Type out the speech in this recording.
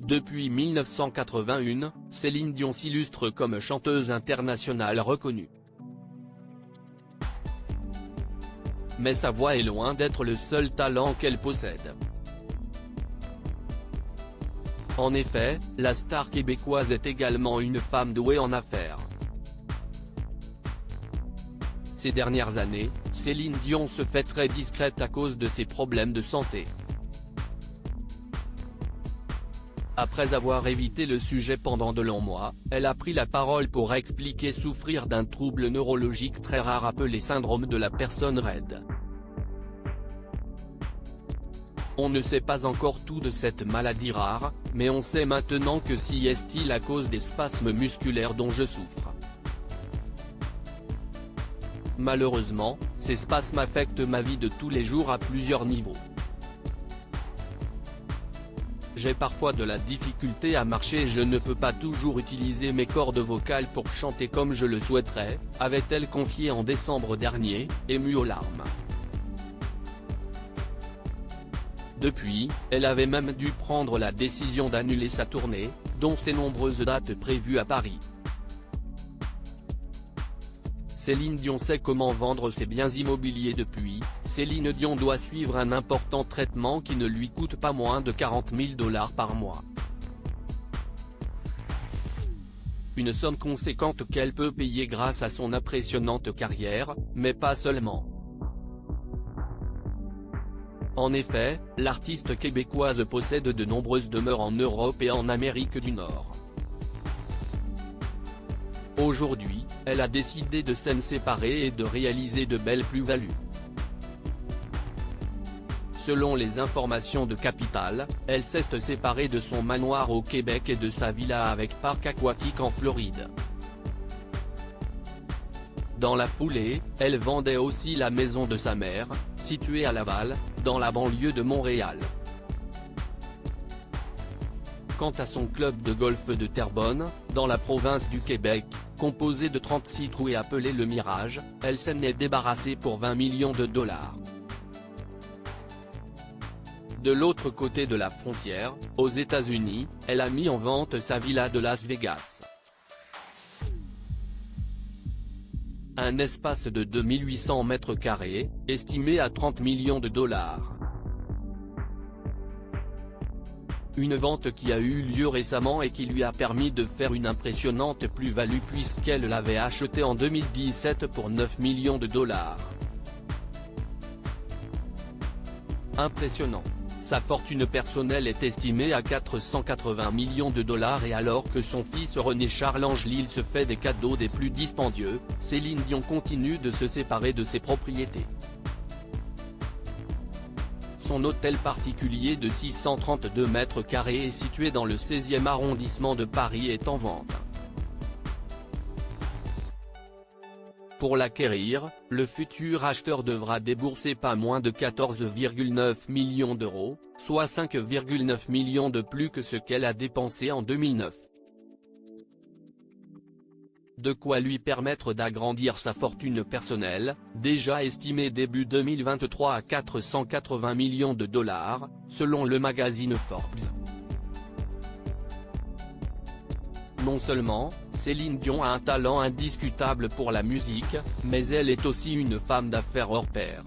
Depuis 1981, Céline Dion s'illustre comme chanteuse internationale reconnue. Mais sa voix est loin d'être le seul talent qu'elle possède. En effet, la star québécoise est également une femme douée en affaires. Ces dernières années, Céline Dion se fait très discrète à cause de ses problèmes de santé. Après avoir évité le sujet pendant de longs mois, elle a pris la parole pour expliquer souffrir d'un trouble neurologique très rare appelé syndrome de la personne raide. On ne sait pas encore tout de cette maladie rare, mais on sait maintenant que si est-il à cause des spasmes musculaires dont je souffre. Malheureusement, ces spasmes affectent ma vie de tous les jours à plusieurs niveaux. J'ai parfois de la difficulté à marcher et je ne peux pas toujours utiliser mes cordes vocales pour chanter comme je le souhaiterais, avait-elle confié en décembre dernier, émue aux larmes. Depuis, elle avait même dû prendre la décision d'annuler sa tournée, dont ses nombreuses dates prévues à Paris. Céline Dion sait comment vendre ses biens immobiliers depuis. Céline Dion doit suivre un important traitement qui ne lui coûte pas moins de 40 000 $ par mois. Une somme conséquente qu'elle peut payer grâce à son impressionnante carrière, mais pas seulement. En effet, l'artiste québécoise possède de nombreuses demeures en Europe et en Amérique du Nord. Aujourd'hui, elle a décidé de s'en séparer et de réaliser de belles plus-values. Selon les informations de Capital, elle s'est séparée de son manoir au Québec et de sa villa avec parc aquatique en Floride. Dans la foulée, elle vendait aussi la maison de sa mère, située à Laval, dans la banlieue de Montréal. Quant à son club de golf de Terrebonne, dans la province du Québec, composé de 36 trous et appelé Le Mirage, elle s'en est débarrassée pour 20 millions $. De l'autre côté de la frontière, aux États-Unis, elle a mis en vente sa villa de Las Vegas. Un espace de 2800 mètres carrés, estimé à 30 millions $. Une vente qui a eu lieu récemment et qui lui a permis de faire une impressionnante plus-value puisqu'elle l'avait achetée en 2017 pour 9 millions $. Impressionnant. Sa fortune personnelle est estimée à 480 millions $, et alors que son fils René Charles Angélil se fait des cadeaux des plus dispendieux, Céline Dion continue de se séparer de ses propriétés. Son hôtel particulier de 632 mètres carrés est situé dans le 16e arrondissement de Paris est en vente. Pour l'acquérir, le futur acheteur devra débourser pas moins de 14,9 millions €, soit 5,9 millions de plus que ce qu'elle a dépensé en 2009. De quoi lui permettre d'agrandir sa fortune personnelle, déjà estimée début 2023 à 480 millions $, selon le magazine Forbes. Non seulement, Céline Dion a un talent indiscutable pour la musique, mais elle est aussi une femme d'affaires hors pair.